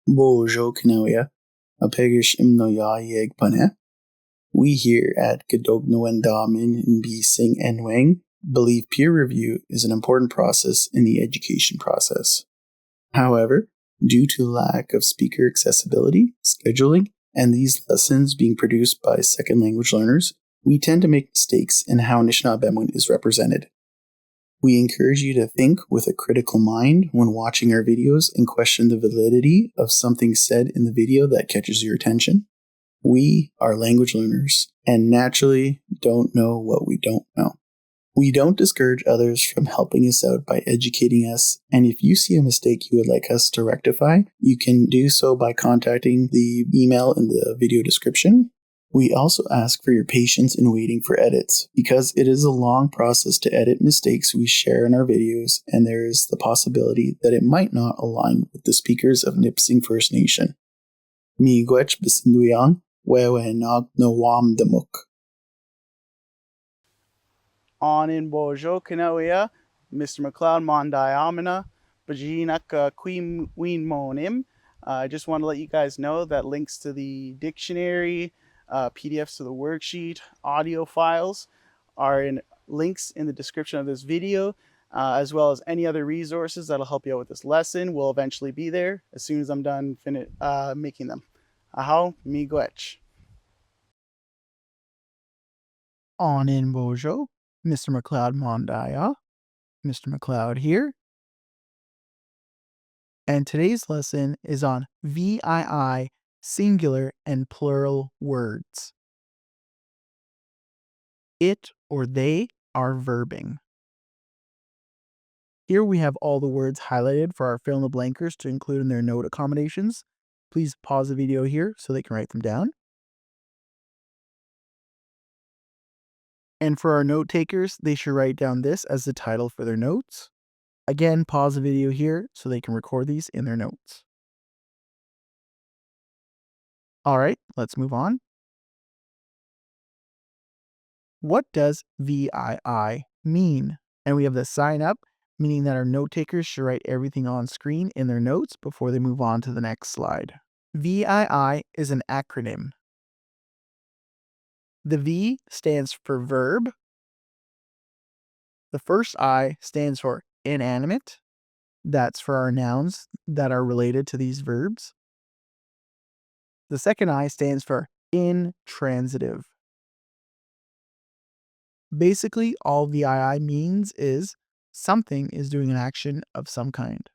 Bojo Kanoya, a pegish imnoya yeg pane. We here at Nishnaabemwin Nipissing believe peer review is an important process in the education process. However, due to lack of speaker accessibility, scheduling, and these lessons being produced by second language learners, we tend to make mistakes in how Nishnaabemwin is represented. We encourage you to think with a critical mind when watching our videos and question the validity of something said in the video that catches your attention. We are language learners and naturally don't know what we don't know. We don't discourage others from helping us out by educating us, and if you see a mistake you would like us to rectify, you can do so by contacting the email in the video description. We also ask for your patience in waiting for edits, because it is a long process to edit mistakes we share in our videos, and there is the possibility that it might not align with the speakers of Nipissing First Nation. Miigwech bisinduyang, wewe nog nawam damuk. On in Bojo Kanoia, Mr. McLeod Mondiamina, Bajinaka Queen Monim. I just want to let you guys know that links to the dictionary, PDFs to the worksheet, audio files are in links in the description of this video, as well as any other resources that'll help you out with this lesson will eventually be there as soon as I'm done making them. Aho, miigwech. On in Bojo, Mr. McLeod Mondaya, Mr. McLeod here. And today's lesson is on VII, singular and plural words. It or they are verbing. Here we have all the words highlighted for our fill in the blankers to include in their note accommodations. Please pause the video here so they can write them down. And for our note takers, they should write down this as the title for their notes. Again, pause the video here so they can record these in their notes. All right, let's move on. What does VII mean? And we have the sign up, meaning that our note takers should write everything on screen in their notes before they move on to the next slide. VII is an acronym. The V stands for verb. The first I stands for inanimate. That's for our nouns that are related to these verbs. The second I stands for intransitive. Basically, all VII means is something is doing an action of some kind.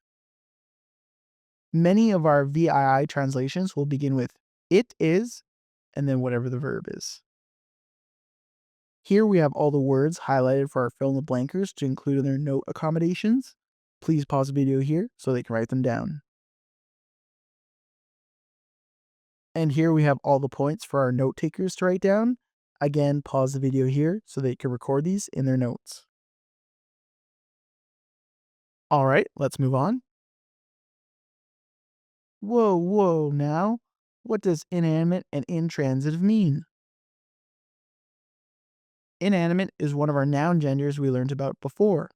Many of our VII translations will begin with it is, and then whatever the verb is. Here we have all the words highlighted for our fill in the blankers to include in their note accommodations. Please pause the video here so they can write them down. And here we have all the points for our note takers to write down. Again, pause the video here so they can record these in their notes. All right, let's move on. Whoa now. What does inanimate and intransitive mean? Inanimate is one of our noun genders we learned about before.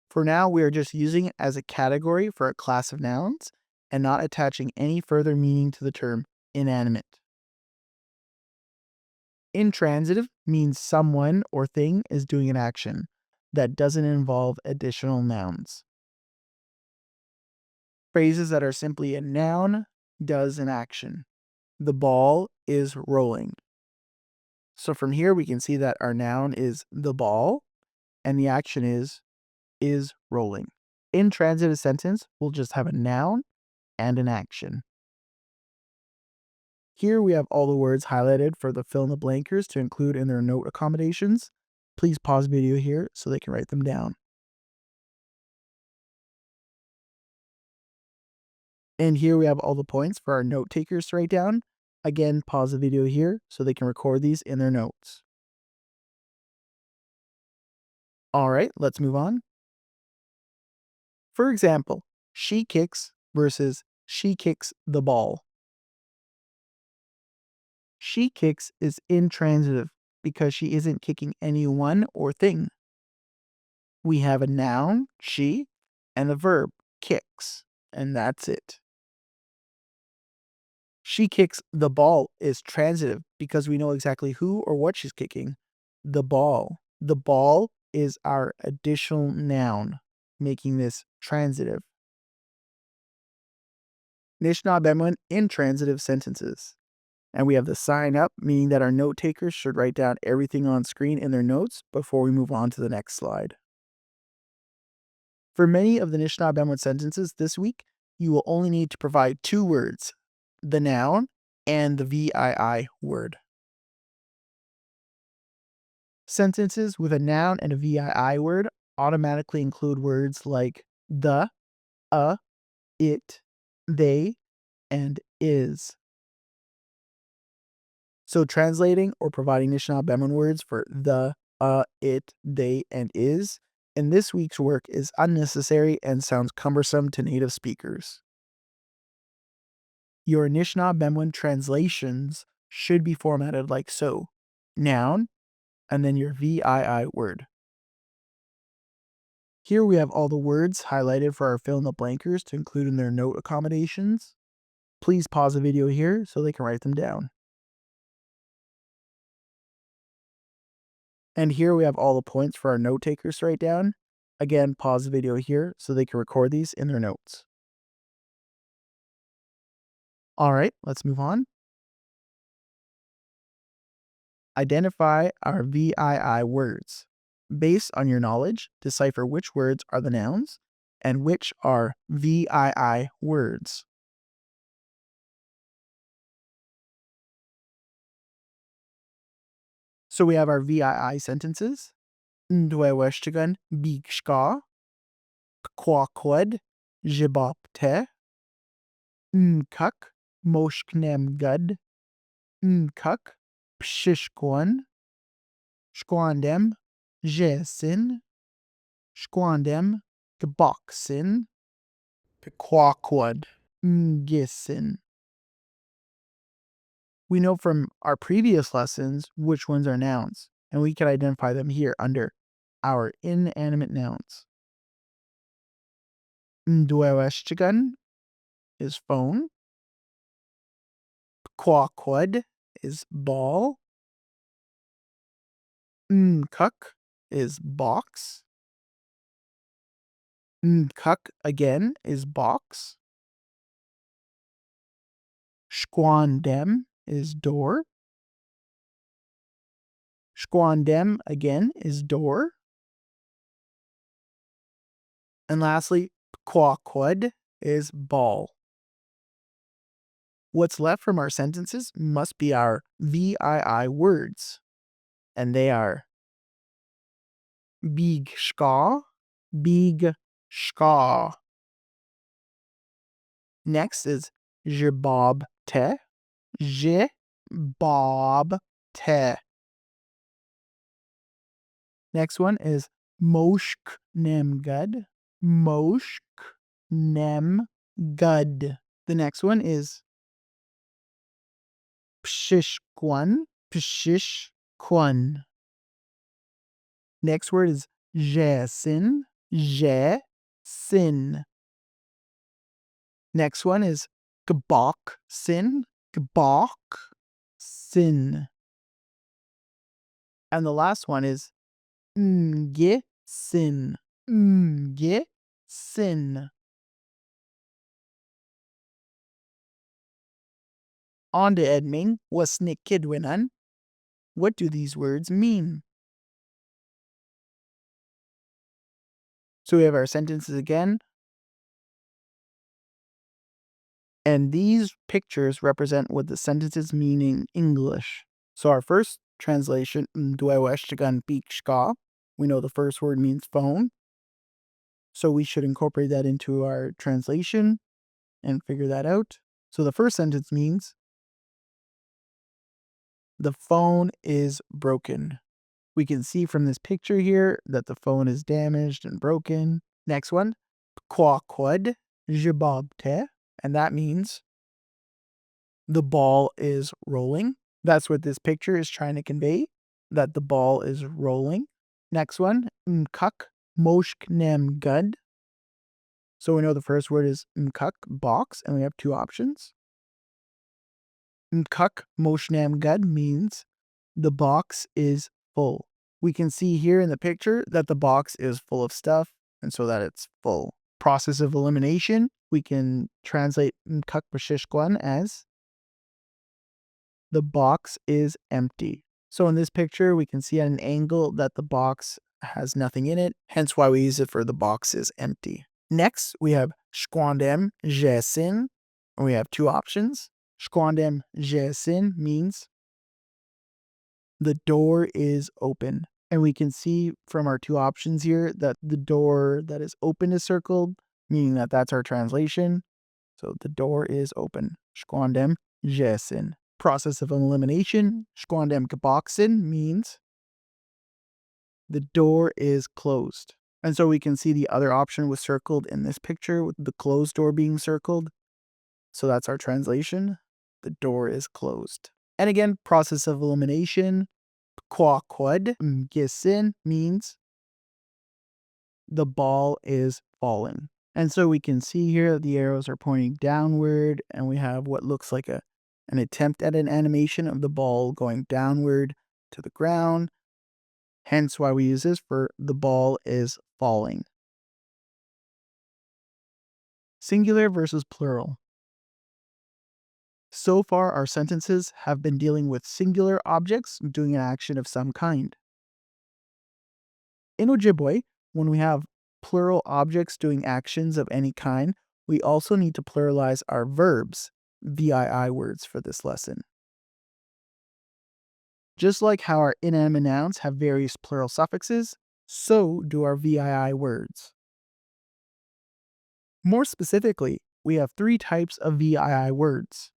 For now, we are just using it as a category for a class of nouns and not attaching any further meaning to the term inanimate. Intransitive means someone or thing is doing an action that doesn't involve additional nouns. Phrases that are simply a noun does an action. The ball is rolling. So from here we can see that our noun is the ball and the action is rolling. Intransitive sentence will just have a noun and an action. Here we have all the words highlighted for the fill in the blankers to include in their note accommodations. Please pause the video here so they can write them down. And here we have all the points for our note takers to write down. Again, pause the video here so they can record these in their notes. All right, let's move on. For example, she kicks versus she kicks the ball. She kicks is intransitive because she isn't kicking anyone or thing. We have a noun, she, and the verb, kicks. and that's it. She kicks the ball is transitive because we know exactly who or what she's kicking. The ball. The ball is our additional noun, making this transitive. Nishnaabemwin intransitive sentences. And we have the sign up, meaning that our note takers should write down everything on screen in their notes before we move on to the next slide. For many of the Nishnaabemwin sentences this week, you will only need to provide 2 words, the noun and the VII word. Sentences with a noun and a VII word automatically include words like the, it, they, and is. So translating or providing Nishnaabemwin words for the, it, they, and is in this week's work is unnecessary and sounds cumbersome to native speakers. Your Nishnaabemwin translations should be formatted like so: noun, and then your VII word. Here we have all the words highlighted for our fill-in-the-blankers to include in their note accommodations. Please pause the video here so they can write them down. And here we have all the points for our note takers to write down. Again, pause the video here so they can record these in their notes. All right, let's move on. Identify our VII words. Based on your knowledge, decipher which words are the nouns and which are VII words. So we have our VII sentences. Ndweweshtigan bigshka, kwakwad, jibopte, nkuk, moshknemgud, nkuk, pshishkwan, shkwandem, jesin, shkwandem, gboksin, kwakwad, ngisin. We know from our previous lessons which ones are nouns, and we can identify them here under our inanimate nouns. Ndweweshtigan is phone. Kwakwad is ball. Nkuk is box. Nkuk again is box. Shkwandem is door. Shkwandem again is door. And lastly, kwakwad is ball. What's left from our sentences must be our VII words, and they are big shka, big shka. Next is jibobte, jibobte. Next one is moshknemgud, moshknemgud. The next one is pshishkwan, pshishkwan. Next word is jesin, jesin. Next one is gboksin, gboksin. And the last one is ngisin, ngisin. On to Edming, wasnikidwinan. What do these words mean? So we have our sentences again. And these pictures represent what the sentences mean in English. So our first translation, Ndweweshtigan bigshka. We know the first word means phone. So we should incorporate that into our translation and figure that out. So the first sentence means the phone is broken. We can see from this picture here that the phone is damaged and broken. Next one, kwakwad jibobte, and that means the ball is rolling. That's what this picture is trying to convey, that the ball is rolling. Next one, nkuk moshknemgud. So we know the first word is mkuk, box, and we have two options. Mkuk moshnam gud means the box is full. We can see here in the picture that the box is full of stuff, and so that it's full. Process of elimination, we can translate mkuk bashishkwan as the box is empty. So in this picture, we can see at an angle that the box has nothing in it, hence why we use it for the box is empty. Next, we have shkwandem jesin, and we have two options. Shkwandem jesin means the door is open. And we can see from our two options here that the door that is open is circled, meaning that that's our translation. So the door is open. Shkwandem jesin. Process of elimination. Shkwandem geboxen means the door is closed. And so we can see the other option was circled in this picture with the closed door being circled. So that's our translation. The door is closed. And again, process of elimination. Kwakwad gisin means the ball is falling. And so we can see here that the arrows are pointing downward, and we have what looks like an attempt at an animation of the ball going downward to the ground. Hence why we use this for the ball is falling. Singular versus plural. So far, our sentences have been dealing with singular objects doing an action of some kind. In Ojibwe, when we have plural objects doing actions of any kind, we also need to pluralize our verbs, VII words, for this lesson. Just like how our inanimate nouns have various plural suffixes, so do our VII words. More specifically, we have three types of VII words.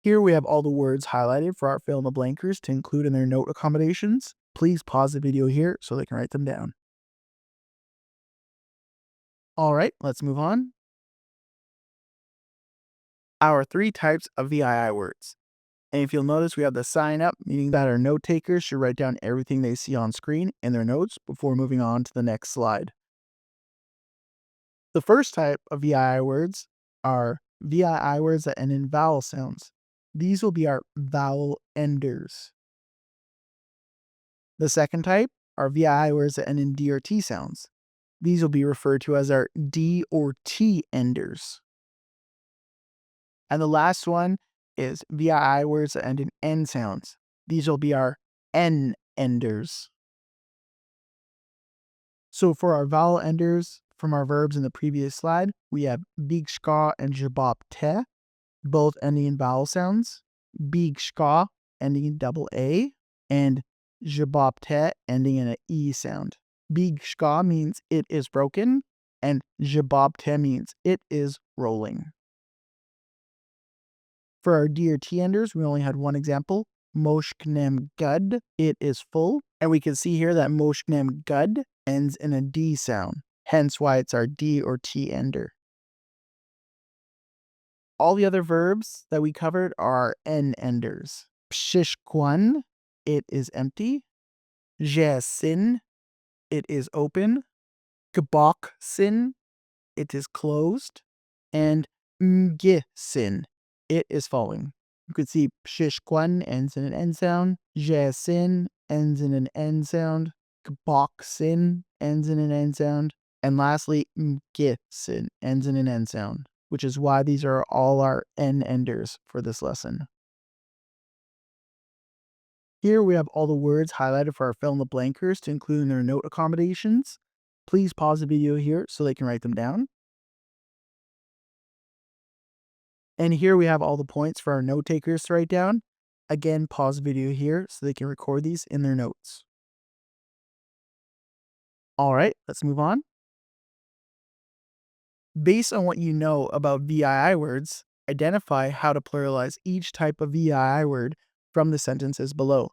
Here we have all the words highlighted for our fill in the blankers to include in their note accommodations. Please pause the video here so they can write them down. All right, let's move on. Our three types of VII words. And if you'll notice, we have the sign up, meaning that our note takers should write down everything they see on screen in their notes before moving on to the next slide. The first type of VII words are VII words that end in vowel sounds. These will be our vowel enders. The second type are VII words that end in D or T sounds. These will be referred to as our D or T enders. And the last one is VII words that end in N sounds. These will be our N enders. So for our vowel enders from our verbs in the previous slide, we have bigshka and jabopte, both ending in vowel sounds. Bigshka ending in double A, and jabopte ending in an E sound. Bigshka means it is broken, and jabopte means it is rolling. For our D or T enders, we only had one example. Moshknem gud, it is full. And we can see here that moshknem gud ends in a D sound, hence why it's our D or T ender. All the other verbs that we covered are N enders. Pshishkwan, it is empty. Jesin, it is open. Gboksin, it is closed. And mgisin, it is falling. You could see pshishkwan ends in an N sound. Jesin ends in an N sound. Gboksin ends in an N sound. And lastly, mgisin ends in an N sound, which is why these are all our N enders for this lesson. Here we have all the words highlighted for our fill in the blankers to include in their note accommodations. Please pause the video here so they can write them down. And here we have all the points for our note takers to write down. Again, pause the video here so they can record these in their notes. All right, let's move on. Based on what you know about VII words, identify how to pluralize each type of VII word from the sentences below.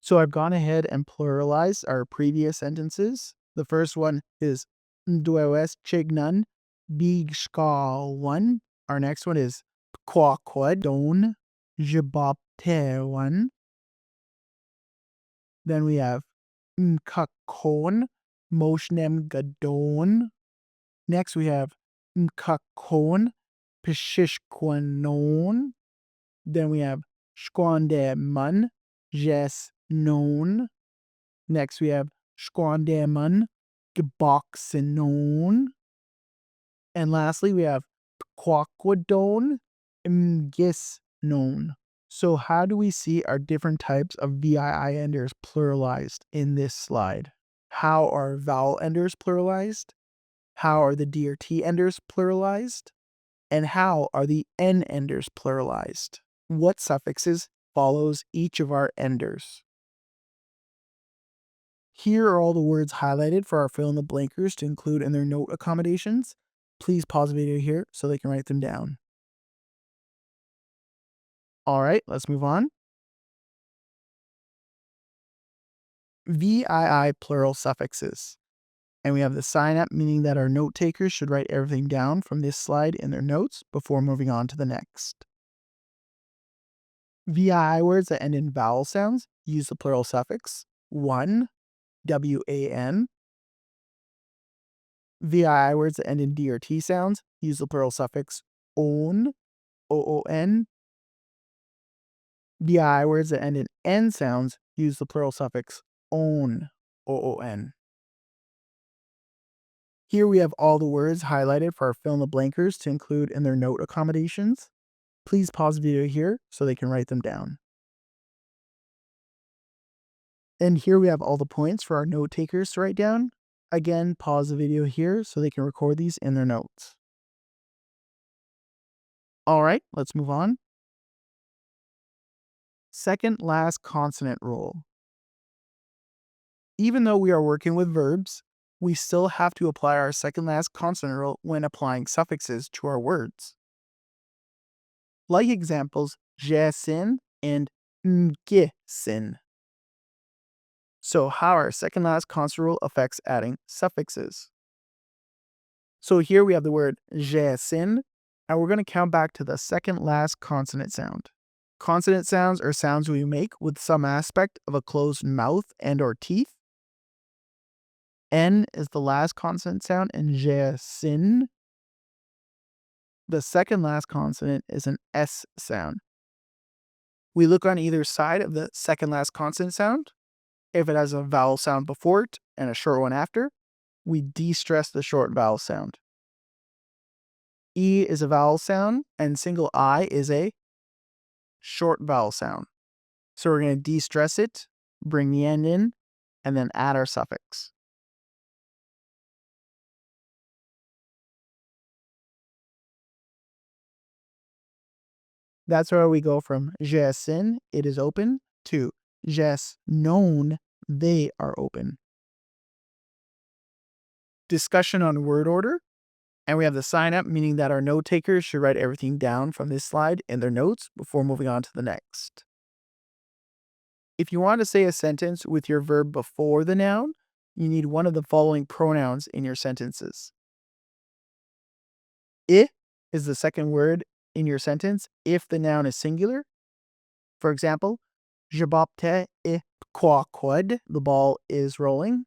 So I've gone ahead and pluralized our previous sentences. The first one is Ndwewes Chignan Bigshkawan. Our next one is Kwakwadon Jibaptewan. Then we have mkakon, moshnem gadon. Next we have mkakon, pishishquanon. Then we have shquandemun, jes non. Next we have shquandemun, geboxinon. And lastly we have quaquadon, mgisnon. So how do we see our different types of VII enders pluralized in this slide? How are vowel enders pluralized? How are the D or T enders pluralized? And how are the N enders pluralized? What suffixes follows each of our enders? Here are all the words highlighted for our fill in the blankers to include in their note accommodations. Please pause the video here so they can write them down. All right, let's move on. VII plural suffixes. And we have the sign up, meaning that our note takers should write everything down from this slide in their notes before moving on to the next. VII words that end in vowel sounds use the plural suffix one, WAN. VII words that end in D or T sounds use the plural suffix oon, OON. VII words that end in N sounds use the plural suffix own, OON. Here we have all the words highlighted for our fill in the blankers to include in their note accommodations. Please pause the video here so they can write them down. And here we have all the points for our note takers to write down. Again, pause the video here so they can record these in their notes. All right, let's move on. Second last consonant rule. Even though we are working with verbs, we still have to apply our second last consonant rule when applying suffixes to our words. Like examples, jesin and mgisin. So how our second last consonant rule affects adding suffixes. So here we have the word jesin, and we're going to count back to the second last consonant sound. Consonant sounds are sounds we make with some aspect of a closed mouth and or teeth. N is the last consonant sound in jesin. The second last consonant is an S sound. We look on either side of the second last consonant sound. If it has a vowel sound before it and a short one after, we de-stress the short vowel sound. E is a vowel sound and single I is a short vowel sound. So we're going to de-stress it, bring the end in, and then add our suffix. That's where we go from jesin, it is open, to jes known, they are open. Discussion on word order. And we have the sign up, meaning that our note takers should write everything down from this slide in their notes before moving on to the next. If you want to say a sentence with your verb before the noun, you need one of the following pronouns in your sentences. I is the second word in your sentence if the noun is singular. For example, je bapte I quaquad, the ball is rolling.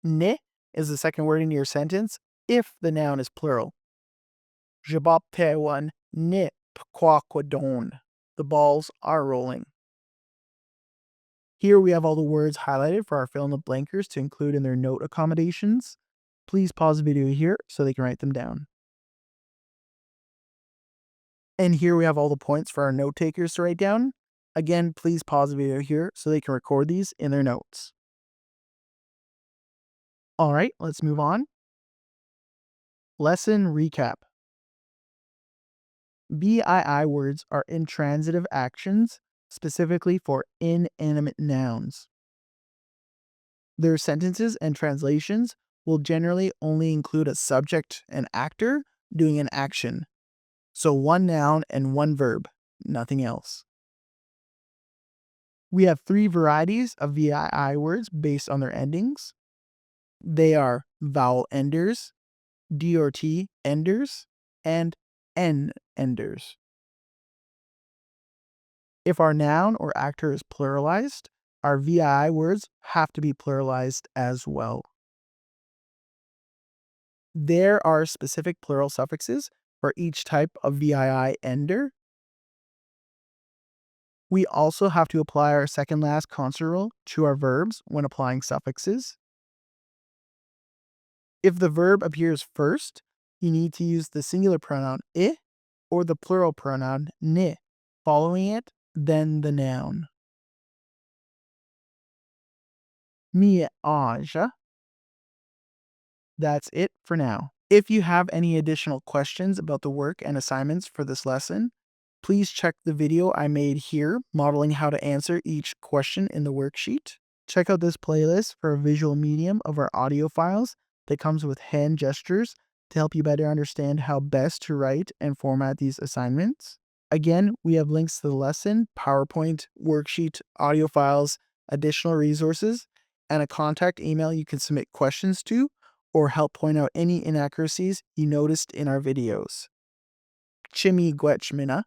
Ne is the second word in your sentence if the noun is plural. Je bapte one ne quaquadon, the balls are rolling. Here we have all the words highlighted for our fill in the blankers to include in their note accommodations. Please pause the video here so they can write them down. And here we have all the points for our note takers to write down. Again, please pause the video here so they can record these in their notes. All right, let's move on. Lesson recap. VII words are intransitive actions, specifically for inanimate nouns. Their sentences and translations will generally only include a subject and actor doing an action. So one noun and one verb, nothing else. We have three varieties of VII words based on their endings. They are vowel enders, D or T enders, and N enders. If our noun or actor is pluralized, our VII words have to be pluralized as well. There are specific plural suffixes for each type of VII ender. We also have to apply our second last consonant rule to our verbs when applying suffixes. If the verb appears first, you need to use the singular pronoun I or the plural pronoun ni. Following it, then the noun. Miage. That's it for now. If you have any additional questions about the work and assignments for this lesson, please check the video I made here modeling how to answer each question in the worksheet. Check out this playlist for a visual medium of our audio files that comes with hand gestures to help you better understand how best to write and format these assignments. Again, we have links to the lesson, PowerPoint, worksheet, audio files, additional resources, and a contact email you can submit questions to or help point out any inaccuracies you noticed in our videos. Chimi Gwechmina.